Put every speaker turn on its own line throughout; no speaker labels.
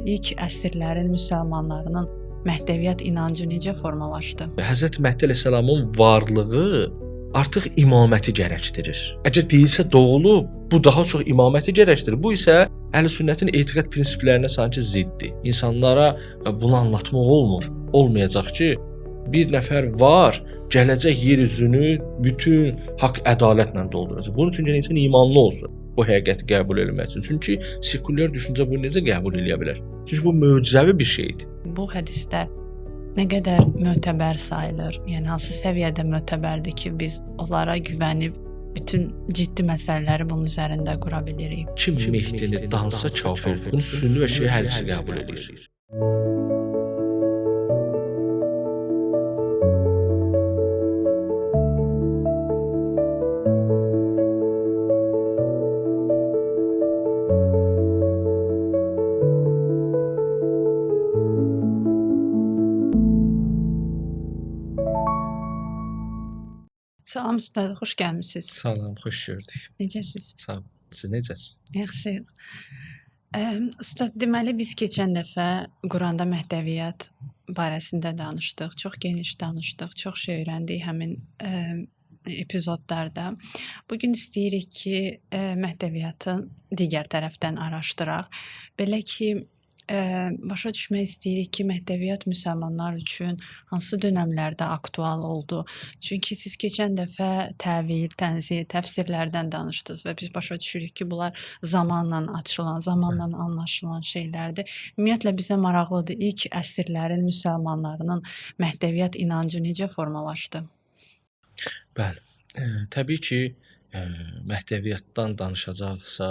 ilk əsrlərin müsəlmanlarının Məhdəviyyət inancı necə formalaşdı?
Həzrət Məhdi əleyhissalamın varlığı artıq imaməti gərəkdirir. Əgər deyilsə doğulub, bu daha çox imaməti gərəkdirir. Bu isə Əhl-i-Sünnətin etiqad prinsiplərinə sanki ziddir. İnsanlara bunu anlatmaq olmur. Olmayacaq ki, bir nəfər var, gələcək yer üzünü bütün haqq ədalətlə dolduracaq. Bunun üçün insan imanlı olsun bu həqiqəti qəbul etmək üçün. Çünki sekulyar düşüncə bunu necə qəbul edə bilər? Çünki bu möcüzəvi bir şeydir.
Bu hədislər nə qədər mötəbər sayılır? Yəni hansı səviyyədə mötəbərdir ki, biz onlara güvənib bütün ciddi məsələləri bunun üzərində qura bilirik?
Kim Mehdini dansa kafir, bunu sünni və şiə hər ikisi qəbul edir.
Salam ustad, xoş gəlmisiniz.
Salam, xoş gördük.
Necəsiz?
Sağ olun. Siz necəsiz?
Yaxşıyıq. Ustad, deməli biz keçən dəfə Quranda Məhdəviyyət barəsində danışdıq. Çox geniş danışdıq. Çox şey öyrəndik həmin epizodlarda. Bugün istəyirik ki, Məhdəviyyatı digər tərəfdən araşdıraq. Belə ki, başa düşmək istəyirik ki, Məhdəviyyət müsəlmanlar üçün hansı dönəmlərdə aktual oldu? Çünki siz keçən dəfə təvil, tənzih, təfsirlərdən danışdınız və biz başa düşürük ki, bunlar zamanla açılan, zamanla anlaşılan şeylərdir. Ümumiyyətlə bizə maraqlıdır, ilk əsrlərin müsəlmanlarının Məhdəviyyət inancı necə formalaşdı?
Bəli. Təbii ki, Məhdəviyyatdan danışacaqsa,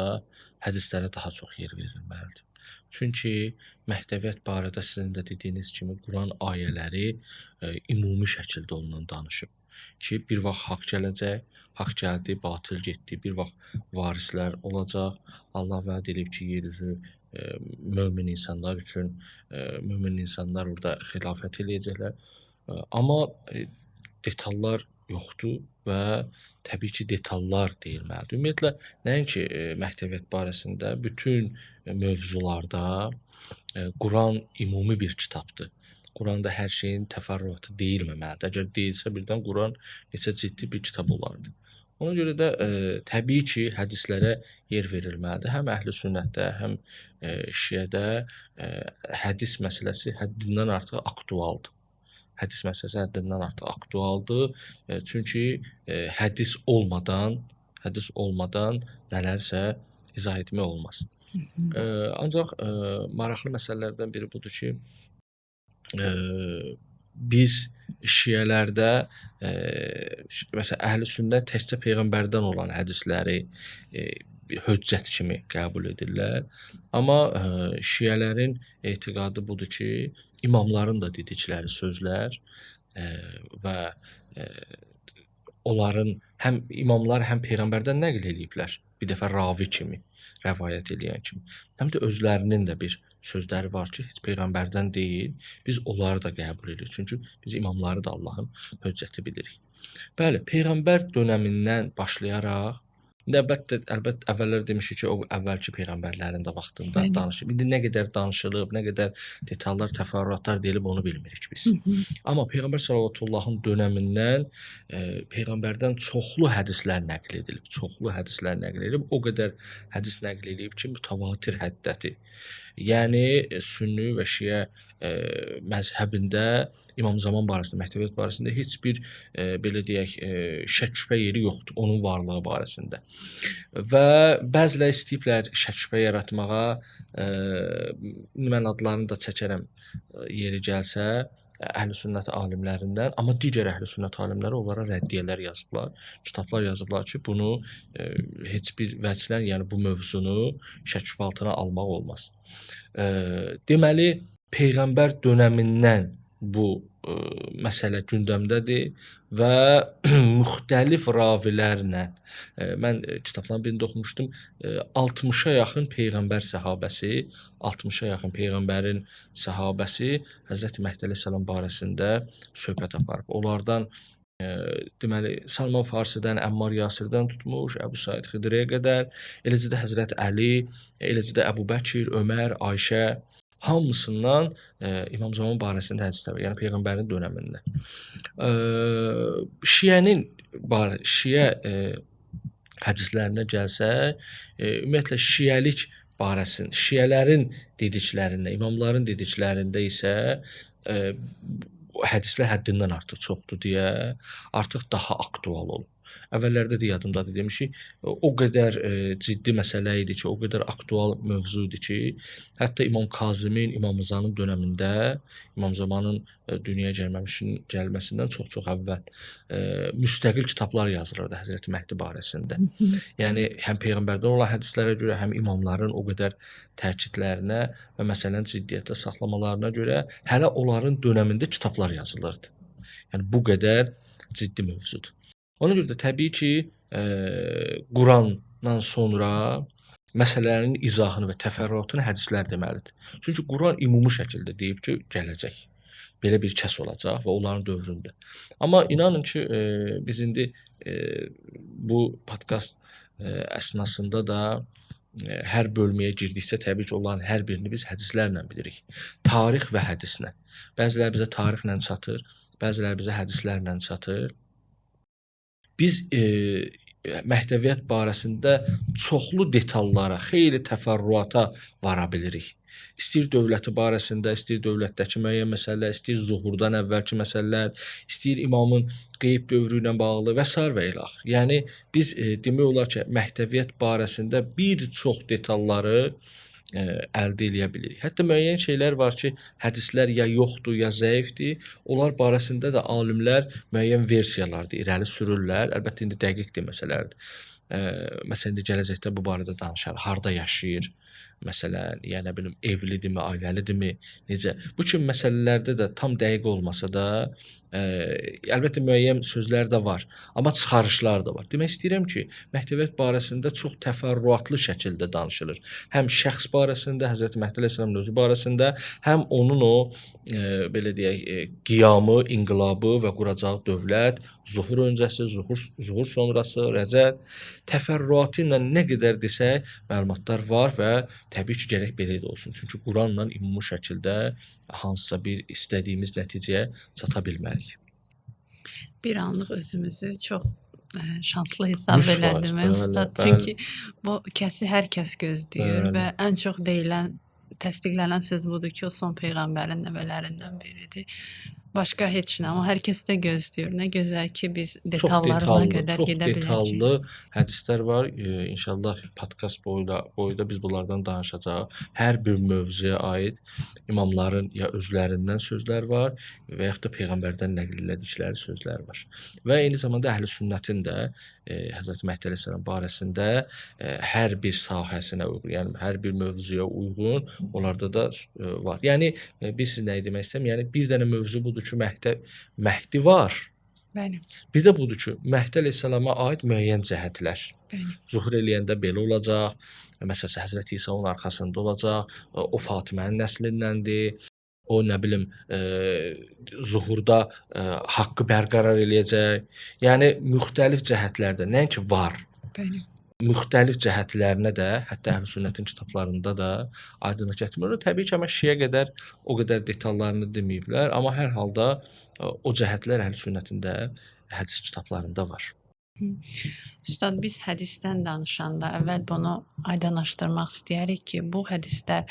hədislərə daha çox yer verilməlidir. Çünki Məhdəviyyət barədə sizin də dediyiniz kimi Quran ayələri ümumi şəkildə ondan danışıb ki, bir vaxt haqq gələcək, haqq gəldi, batıl getdi, bir vaxt varislər olacaq. Allah vəd edib ki, yer üzü mömin insanlar üçün, mömin insanlar orada xilafət eləyəcəklər. Amma detallar yoxdur və təbii ki, detallar deyilməlidir. Ümumiyyətlə, nəinki Məhdəviyyət barəsində bütün mövzularda Quran ümumi bir kitabdır. Quranda hər şeyin təfərrüatı deyilməməlidir. Əgər deyilsə, birdən Quran neçə ciddi bir kitab olardı. Ona görə də təbii ki, hədislərə yer verilməlidir. Həm əhl-i sünnətdə, həm şiədə hədis məsələsi həddindən artıq aktualdır. Hədis məsələsi həddindən artıq aktualdır. Çünki hədis olmadan nələrsə izah etmək olmaz. Ancaq maraqlı məsələlərdən biri budur ki, biz şiələrdə məsələn əhl-i sünnət təkcə peyğəmbərdən olan hədisləri hüccət kimi qəbul edirlər. Amma şiələrin etiqadı budur ki, imamların da dedikləri sözlər və onların həm imamlar həm peyğəmbərdən nəql ediblər. Bir dəfə ravi kimi, rəvayət edən kimi. Həm də özlərinin də bir sözləri var ki, heç peyğəmbərdən deyil. Biz onları da qəbul edirik. Çünki biz imamları da Allahın hüccəti bilirik. Bəli, peyğəmbər dönəmindən başlayaraq əlbəttə əvvəllər demişik ki, o əvvəlki peyğəmbərlərin də vaxtında danışıb. İndi nə qədər danışılıb, nə qədər detallar, təfərrüatlar deyilib onu bilmirik biz. Amma Peyğəmbər sallallahu dönəmindən peyğəmbərdən çoxlu hədislər nəql edilib. O qədər hədis nəql edilib ki, mütəvatir həddədir. Yəni sünni və şiə məzhəbində İmam Zaman barəsində, Məhdəviyyət barəsində heç bir belə deyək, şək-şübhə yeri yoxdur onun varlığı barəsində. Və bəziləri istəyiblər şək-şübhə yaratmağa, mən adlarını da çəkərəm yeri gəlsə, əhl-i sünnət alimlərindən, amma digər əhl-i sünnət alimləri onlara rəddiyələr yazıblar, kitablar yazıblar ki, bunu heç bir vəclə, yəni bu mövzunu şək-şübhə altına almaq olmaz. Deməli, Peyğəmbər dönəmindən bu məsələ gündəmdədir və müxtəlif ravilərlə, mən kitabların birində oxumuşdum, 60-a yaxın Peyğəmbər səhabəsi, 60-a yaxın Peyğəmbərin səhabəsi Həzrəti Məhdi əleyhissalam barəsində söhbət aparıb. Onlardan deməli, Salman Farsidən, Əmmar Yasirdən tutmuş, Əbu Said Xidriyə qədər, eləcə də Həzrət Əli, eləcə də Əbu Bəkir, Ömər, Ayşə, hamısından İmam Zaman barəsində hədislər var, yəni peyğəmbərin dövründə. Şiə hədislərinə gəlsək, ümumiyyətlə şiəlik barəsində, şiələrin dediklərində, imamların dediklərində isə hədislər həddindən artıq çoxdur deyə artıq daha aktual olur. Əvvəllərdə də yadımdadır demişik, o qədər ciddi məsələ idi ki, o qədər aktual mövzu idi ki, hətta İmam Kazımin, İmam Rızanın dövründə, İmam Zamanın dünyaya gəlməsindən çox-çox əvvəl müstəqil kitablar yazılırdı Həzrəti Məhdi barəsində. Yəni həm peyğəmbərdən olan hədislərə görə, həm imamların o qədər təkidlərinə və məsələni ciddiyyətdə saxlamalarına görə hələ onların dövründə kitablar yazılırdı. Yəni bu qədər ciddi mövzudur. Ona görə də təbii ki, Qurandan sonra məsələlərin izahını və təfərrüatını hədislər deməlidir. Çünki Quran ümumi şəkildə deyib ki, gələcək. Belə bir kəs olacaq və onların dövründə. Amma inanın ki, biz indi bu podkast əsnasında da hər bölməyə girdikcə təbii ki, onların hər birini biz hədislərlə bilirik. Tarix və hədislə. Bəziləri bizə tarixlə çatır, bəziləri bizə hədislərlə çatır. Biz məhdəviyyat barəsində çoxlu detallara, xeyli təfərrüata vara bilirik. İstəyir dövləti barəsində, istəyir dövlətdəki müəyyən məsələlər, istəyir zuhurdan əvvəlki məsələlər, istəyir imamın qeyb dövrü ilə bağlı və s. və ilax. Yəni biz demək olar ki, məhdəviyyat barəsində bir çox detalları əldə eləyə bilirik. Hətta müəyyən şeylər var ki, hədislər ya yoxdur, ya zəifdir. Onlar barəsində də alimlər müəyyən versiyalar irəli sürürlər. Əlbəttə indi dəqiq deməsələrdir. Məsələn, indi gələcəkdə bu barədə danışarıq. Harda yaşayır? Məsələn, yəni nə bilim, evlidirmi, ailəlidirmi, necə? Bu kimi məsələlərdə də tam dəqiq olmasa da, əlbəttə müəyyən sözlər də var, amma çıxarışlar da var. Demək istəyirəm ki, məhdəviyyat barəsində çox təfərrüatlı şəkildə danışılır. Həm şəxs barəsində, Həzrəti Məhdi əleyhissalamın özü barəsində, həm onun o belə deyək, qiyamı, inqilabı və quracağı dövlət, zuhur öncəsi, zuhur sonrası, rəcəd, təfərrüatı ilə nə qədər desək, məlumatlar var və təbii ki, gərək belə də olsun. Çünki Quranla ümumi şəkildə hansısa bir istədiyimiz nəticəyə çata bilmərik.
Bir anlıq özümüzü çox şanslı hesab
100%,
elədim
bəli,
Ustad.
bəli.
Çünki bu kəsi hər kəs gözləyir
Bəli.
və ən çox deyilən, təsdiqlənən söz budur ki, o son peyğəmbərin nəvələrindən biridir. Başqa heç nə, amma hər kəs də gözləyir. Nə gözəl ki, biz detallarına qədər gedə biləcəyik.
Çox detallı hədislər var. İnşallah podkast boyda biz bunlardan danışacağıq. Hər bir mövzuya aid imamların ya özlərindən sözlər var və yaxud da peyğəmbərdən nəql elədikləri sözlər var. Və eyni zamanda Əhl-i-Sünnətin də Həzrəti Məhdi əleyhissalam barəsində hər bir sahəsinə uyğun, yəni hər bir mövzuya uyğun onlarda da var. Yəni biz siz nə demək istəyirəm? Yəni bir dənə mövzu budur ki, Məhdi var.
Bəli,
Bir də budur ki, Məhdi əleyhissalama aid müəyyən cəhətlər.
bəli.
Zuhur eləyəndə belə olacaq. Məsələn, Həzrəti İsa onun arxasında olacaq. O Fatimənin nəslindəndir. O nə bilim zuhurda haqqı bərqərar eləyəcək. Yəni müxtəlif cəhətlərdə, nəinki var,
Bəli.
müxtəlif cəhətlərinə də, hətta Əhl-i-Sünnətin kitablarında da aydınlıq gətirmirlər. Təbii ki, amma Şiə qədər o qədər detallarını deməyiblər, amma hər halda o cəhətlər Əhl-i-Sünnətin də hədis kitablarında var.
Ustad, biz hədisdən danışanda əvvəl bunu aydınlaşdırmaq istəyərik ki, bu hədislər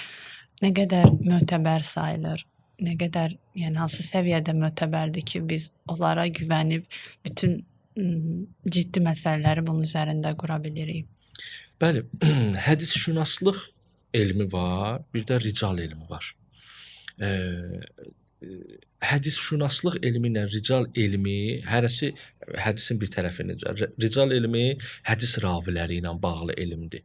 nə qədər mötəbər sayılır, nə qədər, yəni hansı səviyyədə mötəbərdir ki, biz onlara güvənib bütün ciddi məsələləri bunun üzərində qura bilirik.
Bəli, hədisşünaslıq elmi var, bir də rical elmi var. Hədisşünaslıq elmi ilə rical elmi hərəsi hədisin bir tərəfidir. Rical elmi hədis raviləri ilə bağlı elmdir.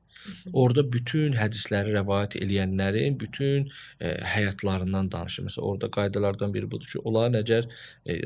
Orada bütün hədisləri rəvayət eləyənlərin bütün həyatlarından danışır. Məsələn, orada qaydalardan biri budur ki, onların əgər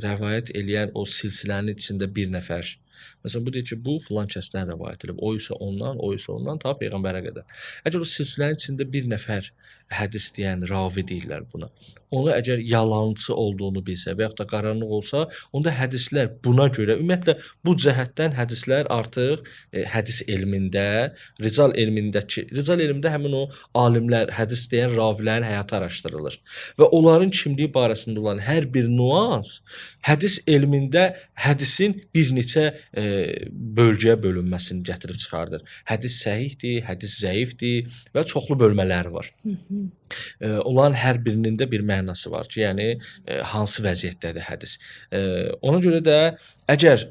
rəvayət eləyən o silsilənin içində bir nəfər, məsələn, bu deyir ki, bu filan kəsdən rəvayət edib, o isə ondan, ta Peyğəmbərə qədər. Əgər o silsilənin içində bir nəfər hədis deyən ravi deyirlər buna. Onu əgər yalançı olduğunu bilsə və yaxud da qaranlıq olsa, onda hədislər buna görə, ümumiyyətlə bu cəhətdən hədislər artıq hədis elmində, rical elmi elmində həmin o alimlər, hədis deyən ravilərin həyatı araşdırılır və onların kimliyi barəsində olan hər bir nüans hədis elmində hədisin bir neçə bölgəyə bölünməsini gətirib çıxardır. Hədis səhihdir, hədis zəifdir və çoxlu bölmələri var. Onların hər birinin də bir mənası var ki, yəni hansı vəziyyətdədir hədis. Ona görə də əgər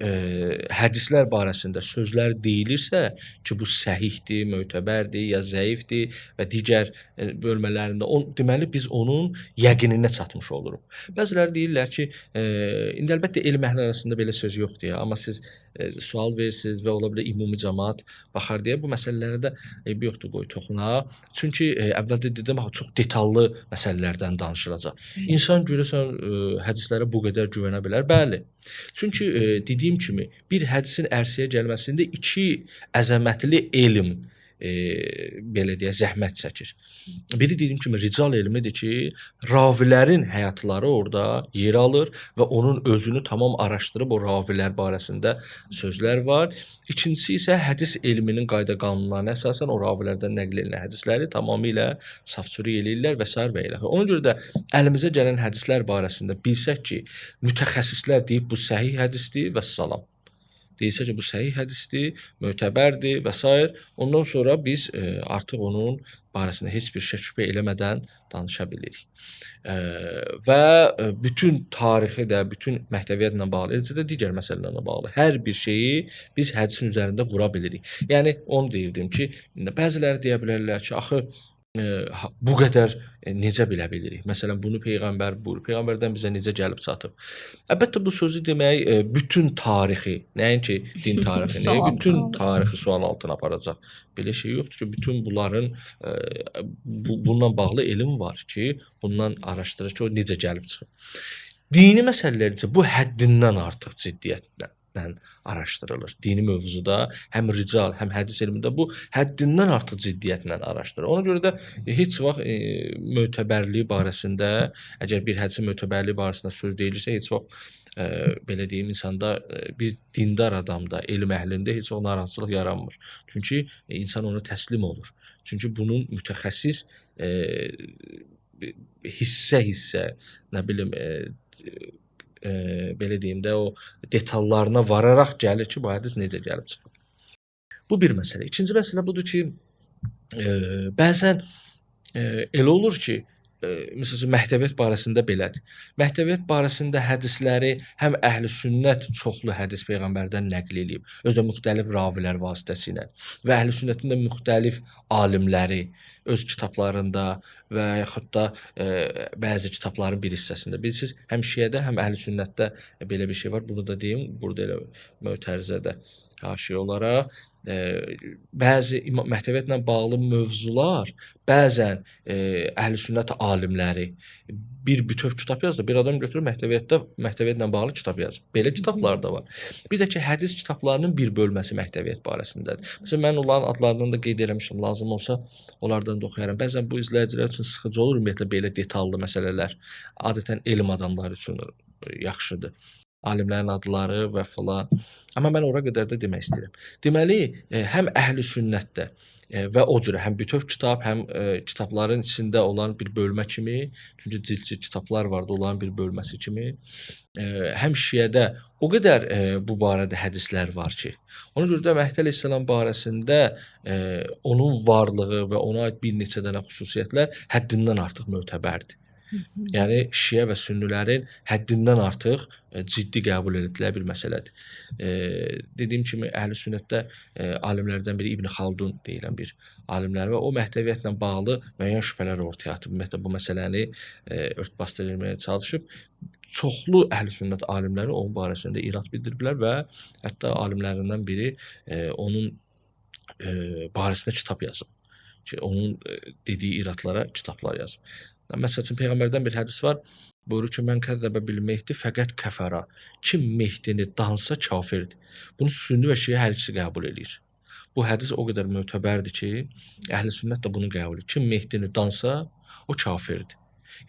hədislər barəsində sözlər deyilirsə ki, bu səhihdir, mötəbərdir ya zəifdir və digər bölmələrində deməli biz onun yəqininə çatmış oluruq. Bəziləri deyirlər ki, indi əlbəttə elm əhli arasında belə söz yoxdur ya, amma siz sual verirsiniz və ola bilər ümumi cəmaət baxar deyə bu məsələlərə də eybi yoxdur, qoy toxunaq. Çünki əvvəldə dedim, çox detallı məsələlərdən danışılacaq. İnsan görəsən hədislərə bu qədər güvənə bilər? Bəli. Çünki dediyim kimi bir hədisin ərsəyə gəlməsində iki əzəmətli elm belə deyə zəhmət çəkir. Biri dediyim kimi rical elmidir ki, ravilərin həyatları orada yer alır və onun özünü tamam araşdırıb o ravilər barəsində sözlər var. İkincisi isə hədis elminin qayda qanunlarına əsasən o ravilərdən nəql edilən hədisləri tamamilə safçürük eləyirlər və s. və ilə. Ona görə də əlimizə gələn hədislər barəsində bilsək ki, mütəxəssislər deyib bu səhih hədisdir və salam. Deyilsə ki, bu səhih hədisdir, mötəbərdir və s. Ondan sonra biz artıq onun barəsində heç bir şübhə eləmədən danışa bilirik. Və bütün tarixi də, bütün məhdəviyyatla bağlı, eləcə də digər məsələlərlə bağlı hər bir şeyi biz hədisin üzərində qura bilirik. Yəni onu deyirdim ki, bəziləri deyə bilərlər ki, axı bu qədər necə bilə bilirik? Məsələn, bunu Peyğəmbər buyurur. Peyğəmbərdən bizə necə gəlib çatıb? Əlbəttə bu sözü demək bütün tarixi, nəinki din tarixini, bütün tarixi sual altına aparacaq. Belə şey yoxdur ki, bütün bunların bununla bağlı elm var ki, bundan araşdırır ki, o necə gəlib çıxıb. Dini məsələlər isə bu həddindən artıq ciddiyyətlə araşdırılır. Dini mövzuda həm rical, həm hədis elmində bu həddindən artıq ciddiyyətlə araşdırılır. Ona görə də heç vaxt mötəbərliyi barəsində, əgər bir hədisin mötəbərliyi barəsində söz deyilirsə, heç vaxt belə deyim, insanda bir dindar adamda, elm əhlində heç o narahatçılıq yaranmır. Çünki insan ona təslim olur. Çünki bunun mütəxəssis hissə, nə bilim, belə deyim də, o detallarına vararaq gəlir ki, bu hədis necə gəlib çıxır. Bu bir məsələ. İkinci məsələ budur ki, bəzən elə olur ki, məsələn, məhdəviyyət barəsində belədir. Məhdəviyyət barəsində hədisləri həm əhl-i sünnət çoxlu hədis Peyğəmbərdən nəql edib, özdə müxtəlif ravilər vasitəsilə və əhl-i sünnətin də müxtəlif alimləri öz kitablarında və yaxud da bəzi kitabların bir hissəsində. Bilirsiniz, həm şiədə, həm əhl-i sünnətdə belə bir şey var. Bunu da deyim, burada elə mötərizədə haşiyə olaraq bəzi məhdəviyyətlə bağlı mövzular bəzən əhl-i sünnət alimləri bir bütöv kitab yazdı. Bir adam götürüb məhdəviyyətlə bağlı kitab yazıb. Belə kitablar da var. Bir də ki, hədis kitablarının bir bölməsi məhdəviyyət barəsindədir. Məsələn, mən onların adlarını da qeyd eləmişəm. Lazım olsa onlardan da oxuyaram. Bəzən bu izləyicilər üçün sıxıcı olur, ümumiyyətlə belə detallı məsələlər. Adətən elm adamları üçün yaxşıdır. Alimlərin adları və filan. Amma mən ora qədər də demək istəyirəm. Deməli, həm əhl-i sünnətdə və o cürə həm bütöv kitab, həm kitabların içində olan bir bölmə kimi, çünki cild kitablar vardı, onların bir bölməsi kimi, həm şiədə o qədər bu barədə hədislər var ki, ona görə də Məhdi əleyhissalam barəsində onun varlığı və ona aid bir neçə dənə xüsusiyyətlər həddindən artıq mötəbərdir. Yəni şiə və sünnilərin həddindən artıq ciddi qəbul edilə bir məsələdir. Dediyim kimi əhl-i sünnətdə alimlərdən biri İbn Xaldun deyilən bir alimlər və o məhdəviyyətlə bağlı müəyyən şübhələr ortaya atıb. Ümumiyyətlə bu məsələni örtbasdırılmaya çalışıb. Çoxlu əhl-i sünnət alimləri onun barəsində irad bildiriblər və hətta alimlərindən biri onun barəsində kitab yazıb. Onun dediyi iradlara kitablar yazıb. Məsəl üçün Peyğəmbərdən bir hədis var. Buyurur ki, mən kəzzəbə bil Mehdi fəqət kəfəra. Kim Mehdini dansa kafirdir. Bunu sünni və şiə hər ikisi qəbul edir. Bu hədis o qədər mötəbərdir ki, əhl-i sünnət də bunu qəbul edir. Kim Mehdini dansa, o kafirdir.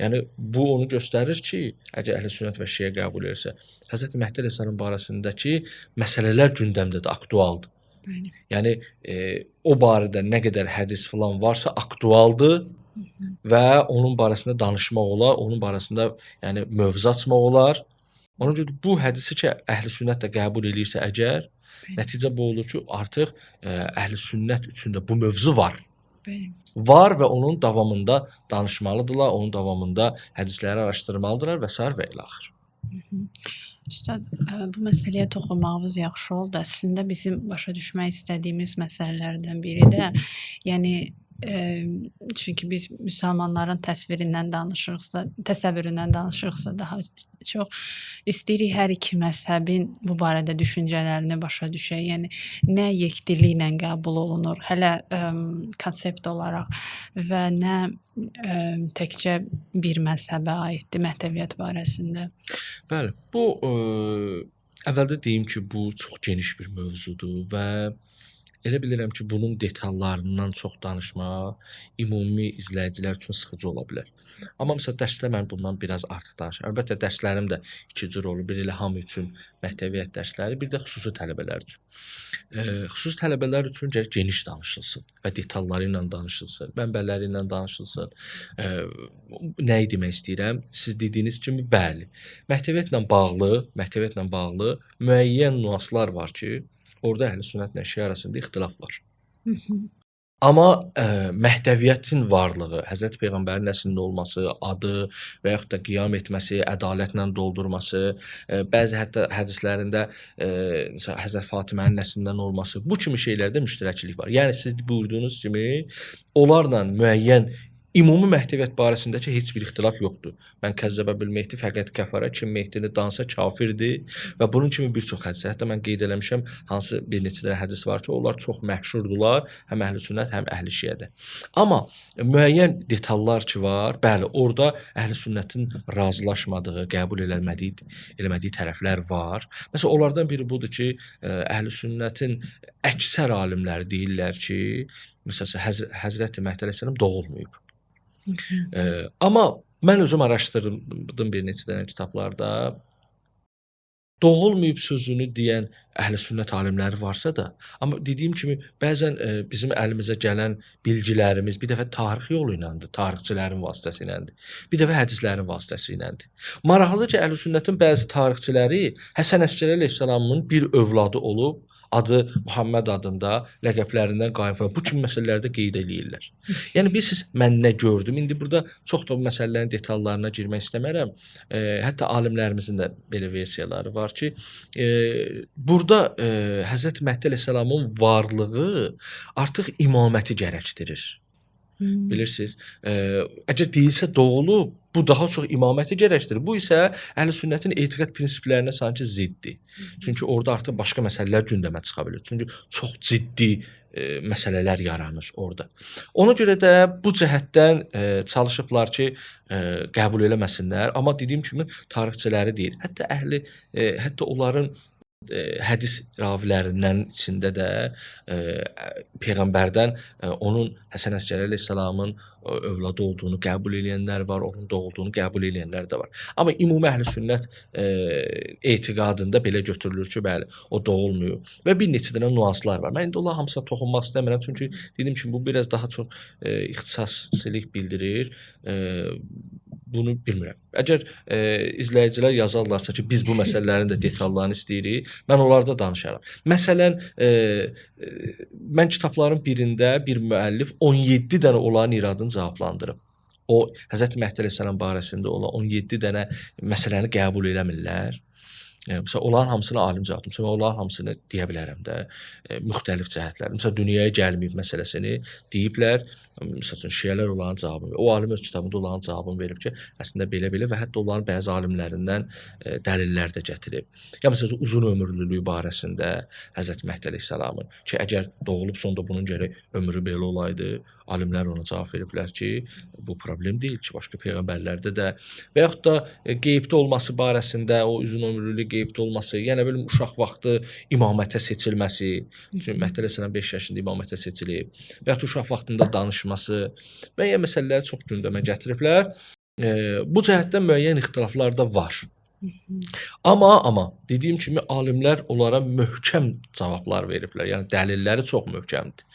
Yəni bu onu göstərir ki, əgər əhl-i sünnət və şiə qəbul edirsə, Həzrət Məhdi əleyhissalam barəsindəki məsələlər gündəmdədir, aktualdır.
Bəli.
Yəni o barədə nə qədər hədis filan varsa aktualdır və onun barəsində danışmaq olar, onun barəsində yəni mövzu açmaq olar. Ona görə bu hədisi ki, Əhlüsünnət də qəbul eləyirsə əgər, nəticə bu olur ki, artıq Əhlüsünnət üçün də bu mövzu var.
Bəli.
Var və onun davamında danışmalıdırlar, onun davamında hədisləri araşdırmalıdırlar və sair və ilə axır.
Üstad, bu məsələyə toxunmağınız yaxşı oldu. Əslində bizim başa düşmək istədiyimiz məsələlərdən biri də, yəni çünki biz müsəlmanların təsəvvüründən danışırıqsa daha çox istəyirik hər iki məzhəbin bu barədə düşüncələrini başa düşək. Yəni nə yekdilliklə qəbul olunur, hələ konsept olaraq və nə təkcə bir məzhəbə aiddir məhdəviyyət barəsində.
Bəli, bu əvvəldə deyim ki, bu çox geniş bir mövzudur və elə bilirəm ki, bunun detallarından çox danışmaq ümumi izləyicilər üçün sıxıcı ola bilər. Amma məsələn dərsdə mən bundan biraz artıq danışıram. Əlbəttə dərslərim də iki cür olur. Bir elə hamı üçün məhdəviyyət dərsləri, bir də xüsusi tələbələr üçün. Xüsusi tələbələr üçün geniş danışılsın və detalları ilə danışılsın, mənbələri ilə danışılsın. Nəyi demək istəyirəm? Siz dediyiniz kimi bəli. Məhdəviyyətlə bağlı müəyyən nüanslar var ki, orada Əhlüsünnətlə Şiə arasında ixtilaf var. Amma məhdəviyyətin varlığı, Həzrət Peyğəmbərin nəslində olması, adı və yaxud da qiyam etməsi, ədalətlə doldurması, bəzi hətta hədislərində məsələn Həzrət Fatimənin nəslindən olması, bu kimi şeylərdə müştərəklik var. Yəni siz buyurduğunuz kimi onlarla müəyyən ümumi məhdəviyyət barəsindəki heç bir ixtilaf yoxdur. Mən kəzzəbə bil Mehdi fəqət kəfərə, kim Mehdini dansa kafirdir və bunun kimi bir çox hədis. Hətta mən qeyd eləmişəm, hansı bir neçə dənə hədis var ki, onlar çox məşhurdular, həm Əhlüsünnət, həm Əhlişiədə. Amma müəyyən detallar ki var, bəli, orada Əhlüsünnətin razılaşmadığı, qəbul eləmədiyi tərəflər var. Məsələn, onlardan biri budur ki, Əhlüsünnətin əksər alimləri deyirlər ki, məsələn, Həzrəti Məhdi əleyhissalam doğulmayıb. Amma mən özüm araşdırdım bir neçə dənə kitablarda. Doğulmayıb sözünü deyən Əhlüsünnət alimləri varsa da, amma dediyim kimi bəzən bizim əlimizə gələn bilgilərimiz bir dəfə tarix yolu iləndir, tarixçilərin vasitəsilədir. Bir dəfə hədislərin vasitəsilədir. Maraqlıdır ki, Əhlüsünnətin bəzi tarixçiləri Həsən Əskəri əleyhissalamın bir övladı olub, adı Muhammed adında ləqəblərindən qayıf və bu kimi məsələlərdə qeyd eləyirlər. Yəni bilirsiniz, mən nə gördüm? İndi burada çox da bu məsələlərin detallarına girmək istəmərəm. Hətta alimlərimizin də belə versiyaları var ki, burada Həzrət Məhdi əleyhissalamın varlığı artıq imaməti gərəkdirir. Bilirsiniz, əgər deyilsə doğulub, bu daha çox imaməti gərəkdirir. Bu isə Əhlüsünnətin etiqad prinsiplərinə sanki ziddir. Çünki orada artıq başqa məsələlər gündəmə çıxa bilir. Çünki çox ciddi məsələlər yaranır orada. Ona görə də bu cəhətdən çalışıblar ki, qəbul eləməsinlər. Amma dediyim kimi tarixçiləri deyil. Hətta onların hədis ravilərindən içində də Peyğəmbərdən onun Həsən Əskəri əleyhissalamın övladı olduğunu qəbul edənlər var, onun doğulduğunu qəbul edənlər də var. Amma ümumi Əhlüsünnət etiqadında belə götürülür ki, bəli, o doğulmuyor və bir neçə dənə nüanslar var. Mən indi onlara hamısına toxunmaq istəmirəm, çünki dediyim kimi bu biraz daha çox ixtisasçılıq bildirir. Bunu bilmirəm. Əgər izləyicilər yazarlarsa ki, biz bu məsələlərin də detallarını istəyirik, mən onlarda danışaram. Məsələn, mən kitabların birində bir müəllif 17 dənə onların iradını cavablandırıb. O, Həzrət Məhdi əleyhissalam barəsində olan 17 dənə məsələni qəbul eləmirlər. Məsələn, onların hamısını alim cavab. Məsələn, onların hamısını deyə bilərəm də, müxtəlif cəhətlər. Məsələn, dünyaya gəlməyib məsələsini deyiblər. Məsələn, şiələr onların cavabını, o alim öz kitabında onların cavabını verib ki, əslində belə-belə və hətta onların bəzi alimlərindən dəlillər də gətirib. Ya məsələn, uzun ömürlülüyü barəsində Həzrət Məhdi əleyhissalamın ki, əgər doğulubsa onda bunun gərək ömrü belə olaydı. Alimlər ona cavab veriblər ki, bu problem deyil ki, başqa peyğəmbərlərdə də və yaxud da qeybdə olması barəsində, o uzun ömürlülük qeybdə olması, yəni belə uşaq vaxtı imamətə seçilməsi, çünki Məhdi əleyhissalam 5 yaşında imamətə seçilib və yaxud uşaq vaxtında danışması müəyyən məsələləri çox gündəmə gətiriblər. Bu cəhətdən müəyyən ixtilaflar da var. Amma dediyim kimi alimlər onlara möhkəm cavablar veriblər. Yəni dəlilləri çox möhkəmdir.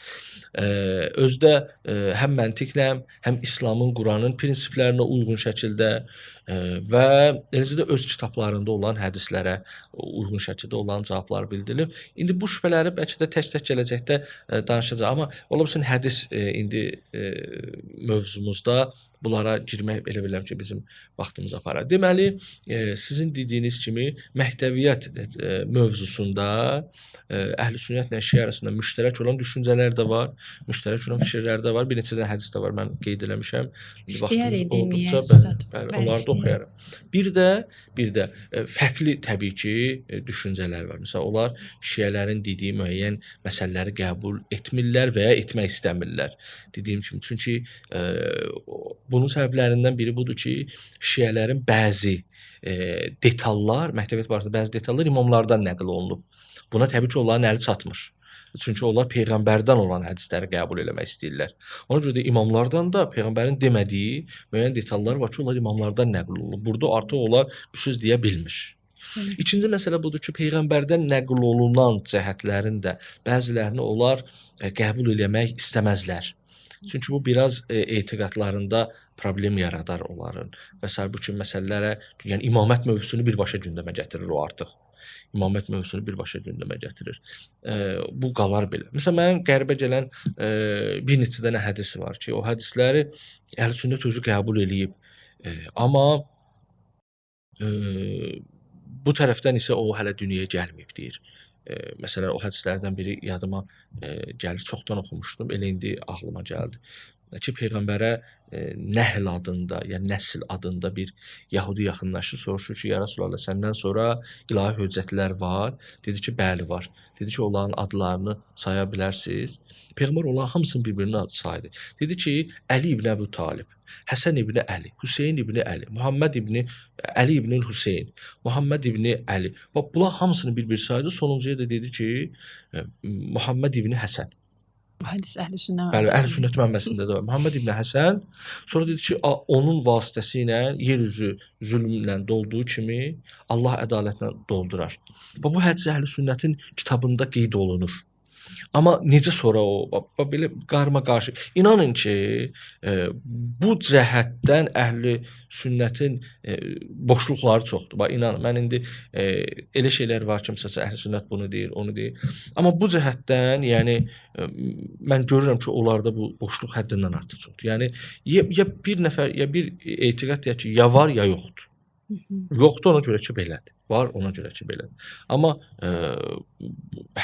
Özdə həm məntiqlə, həm İslamın, Quranın prinsiplərinə uyğun şəkildə və eləcə də öz kitablarında olan hədislərə uyğun şəkildə olan cavablar bildirilib. İndi bu şübhələri bəlkə də tək-tək gələcəkdə danışacağıq, amma ola bilsin hədis indi mövzumuzda bunlara girmək elə bilirəm ki, bizim vaxtımız aparar. Deməli, sizin dediyiniz kimi məhdəviyyət mövzusunda Əhlüsünnətlə Şiə arasında müştərək olan düşüncələr də var, müştərək olan fikirlər də var. Bir neçə dənə hədis də var, mən qeyd eləmişəm.
İstəyərik
Vaxtımız
deməyək,
olduqca
ustad.
bəli,
Bəli,
onları da
istəyirəm.
oxuyaram. Bir də fərqli təbii ki, düşüncələr var. Məsələn, onlar Şiələrin dediyi müəyyən məsələləri qəbul etmirlər və ya etmək istəmirlər. Dediyim kimi, çünki bunun səbəblərindən biri budur ki, Şiələrin bəzi detallar, məhdəviyyət barəsində bəzi detallar imamlardan nəql olunub. Buna təbii ki, onların əli çatmır. Çünki onlar peyğəmbərdən olan hədisləri qəbul eləmək istəyirlər. Ona görə də imamlardan da peyğəmbərin demədiyi müəyyən detallar var ki, onlar imamlardan nəql olunub. Burada artıq onlar bu söz deyə bilmir. İkinci məsələ budur ki, peyğəmbərdən nəql olunan cəhətlərin də bəzilərini onlar qəbul eləmək istəməzlər. Çünki bu biraz etiqadlarında problem yaradar onların və sair bu kimi məsələlərə, yəni imamət mövzusunu birbaşa gündəmə gətirir o artıq. İmamət mövzusunu birbaşa gündəmə gətirir. Bu qalar belə. Məsələn, mənim qəribə gələn bir neçə dənə hədisi var ki, o hədisləri Əhlüsünnət özü qəbul eləyib. Amma bu tərəfdən isə o hələ dünyaya gəlməyib deyir. Məsələn, o hədislərdən biri yadıma gəlir, çoxdan oxumuşdum, elə indi ağlıma gəldi. Ki, Peyğəmbərə Nəhl adında, yəni Nəsl adında bir Yahudi yaxınlaşır, soruşur ki, ya Rasulallah, səndən sonra ilahi höccətlər var? Dedi ki, bəli var. Dedi ki, onların adlarını saya bilərsiniz. Peyğəmbər onların hamısını bir-birinə saydı. Dedi ki, Əli ibn Əbu Talib, Həsən ibn Əli, Hüseyn ibn Əli, Muhammed ibn Əli ibn Hüseyn, Muhammed ibn Əli. Bax, bunlar hamısını bir-bir saydı. Sonuncuya da dedi ki, Muhammed ibn Həsən.
Bu hədis Əhlüsünnə
Bəli, Əhlüsünnət mənbəsində də var. Muhammed ibn Həsən. Sonra dedi ki, onun vasitəsilə yer üzü zülmlə dolduğu kimi Allah ədalətlə doldurar. Və bu hədis Əhlüsünnətin kitabında qeyd olunur. Amma necə sonra o belə qarma-qarşı. İnanın ki, bu cəhətdən Əhlüsünnətin boşluqları çoxdur. Bax, inanın, mən indi elə şeylər var ki, məsələn, Əhlüsünnət bunu deyir, onu deyir. Amma bu cəhətdən, yəni mən görürəm ki, onlarda bu boşluq həddindən artıq çoxdur. Yəni ya bir nəfər, ya bir etiqad deyək ki, ya var, ya yoxdur. Yoxdur, ona görə ki, belədir. Var, ona görə ki, belədir. Amma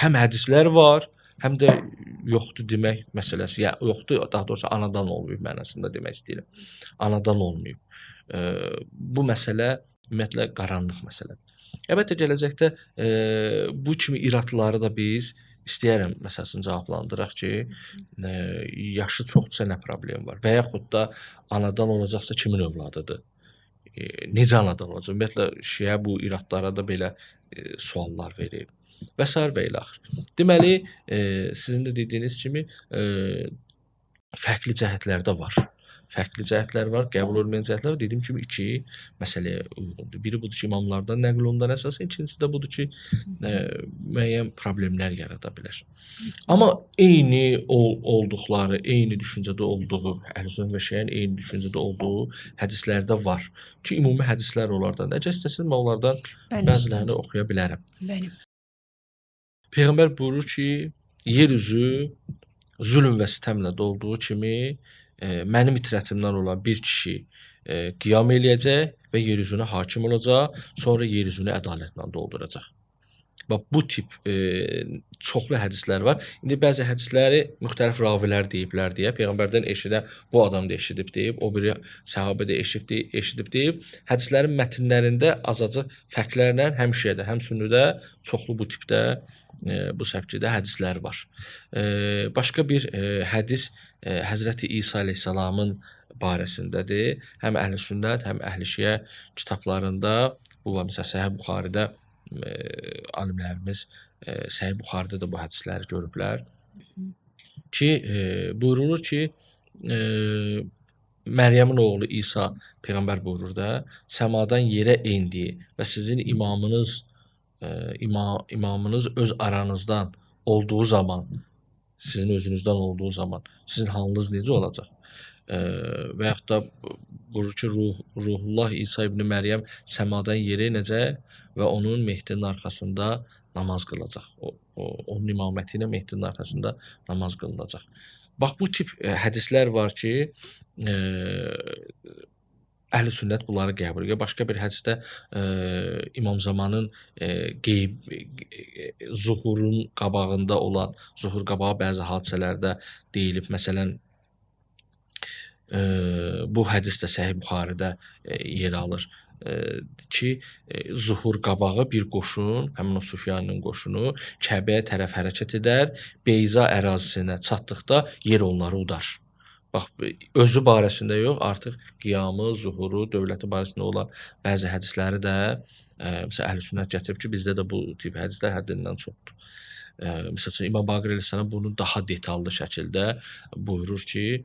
həm hədislər var, həm də yoxdur demək məsələsi. Yəni yoxdur, daha doğrusu anadan olmayıb mənasında demək istəyirəm. Anadan olmayıb. Bu məsələ ümumiyyətlə qaranlıq məsələdir. Əlbəttə gələcəkdə bu kimi iradları da biz istəyərəm məsəl üçün cavablandıraq ki, yaşı çoxdursa nə problem var? Və yaxud da anadan olacaqsa kimin övladıdır? Necə anadan olacaq? Ümumiyyətlə Şiə bu iradlara da belə suallar verir və s. və ilə axır. Deməli, sizin də dediyiniz kimi fərqli cəhətlər də var. Fərqli cəhətlər var, qəbul olunmayan cəhətlər var. Dediyim kimi iki məsələyə uyğundur. Biri budur ki, imamlardan nəql olunan əsasən, ikincisi də budur ki, müəyyən problemlər yarada bilər. Amma eyni olduqları, eyni düşüncədə olduğu, Əhlüsünnət və Şiənin eyni düşüncədə olduğu hədislərdə var. Ki, ümumi hədislər onlardan. Əgər istəsəz, mən onlardan bəzilərini oxuya bilərəm.
Bəli.
Peyğəmbər buyurur ki, yer üzü zülm və sitəmlə dolduğu kimi mənim itirətimdən olan bir kişi qiyam eləyəcək və yer üzünə hakim olacaq, sonra yer üzünü ədalətlə dolduracaq. Bax, bu tip çoxlu hədislər var. İndi bəzi hədisləri müxtəlif ravilər deyiblər deyə, Peyğəmbərdən eşidən bu adam da eşidib deyib, o biri səhabə də eşidib deyib. Hədislərin mətnlərində azacıq fərqlərlə həm Şiədə, həm Sünnidə çoxlu bu tipdə, bu səbkidə hədislər var. Başqa bir hədis Həzrəti İsa əleyhissalamın barəsindədir. Həm Əhlüsünnət, həm Əhlişiə kitablarında, bu var məsələn Səhih Buxaridə alimlərimiz Səhih Buxaridə də bu hədisləri görüblər ki, buyurulur ki, Məryəmin oğlu İsa peyğəmbər buyurur da, səmadan yerə endi və sizin imamınız öz aranızdan olduğu zaman, sizin özünüzdən olduğu zaman sizin halınız necə olacaq? Və yaxud da buyurur ki, Ruhullah İsa ibn Məryəm səmadan yerə inəcək və onun Mehdinin arxasında namaz qılacaq. Onun imaməti ilə Mehdinin arxasında namaz qılınacaq. Bax, bu tip hədislər var ki, Əhl-i Sünnət bunları qəbul edir. Başqa bir hədisdə İmam Zamanın zuhurun qabağında olan, zuhur qabağı bəzi hadisələrdə deyilib. Məsələn, bu hədis də Səhih Buxaridə yer alır ki, zuhur qabağı bir qoşun, həmin o Sufyanın qoşunu Kəbəyə tərəf hərəkət edər, Beyza ərazisinə çatdıqda yer onları udar. Bax, özü barəsində yox, artıq qiyamı, zuhuru, dövləti barəsində olan bəzi hədisləri də məsələn Əhl-i Sünnət gətirib ki, bizdə də bu tip hədislər həddindən çoxdur. Məsəl üçün İmam Baqir əleyhissalam bunu daha detallı şəkildə buyurur ki,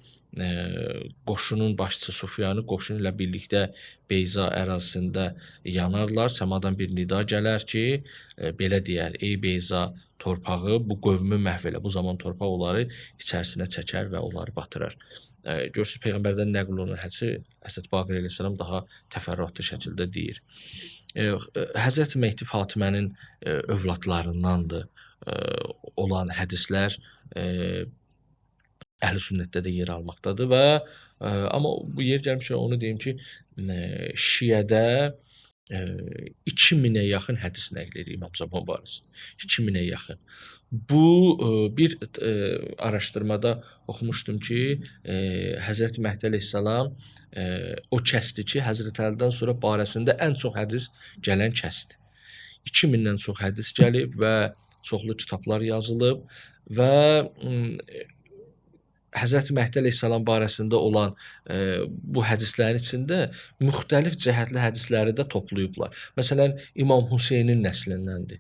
qoşunun başçısı Sufyanı qoşunu ilə birlikdə Beyza ərazisində yanarlar. Səmadan bir nida gələr ki, belə deyər: "Ey Beyza torpağı, bu qövmü məhv elə." Bu zaman torpaq onları içərisinə çəkər və onları batırar. Görürsüz, Peyğəmbərdən nəql olunan hədisi Həzrət Baqir əleyhissalam daha təfərrüatlı şəkildə deyir. Həzrət Mehdi Fatimənin övladlarındandır olan hədislər Əhl-i Sünnətdə də yer almaqdadır və amma bu yer gəlmişkən onu deyim ki, Şiədə 2000-ə yaxın hədis nəql edir İmam Zaman barəsində. 2000-ə yaxın. Bu bir araşdırmada oxumuşdum ki, Həzrət Məhdi əleyhissalam o kəsdir ki, Həzrət Əlidən sonra barəsində ən çox hədis gələn kəsdir. 2000-dən çox hədis gəlib və çoxlu kitablar yazılıb və Həzrət Məhdi əleyhissalam barəsində olan bu hədislərin içində müxtəlif cəhətli hədisləri də toplayıblar. Məsələn, İmam Hüseynin nəslindəndir,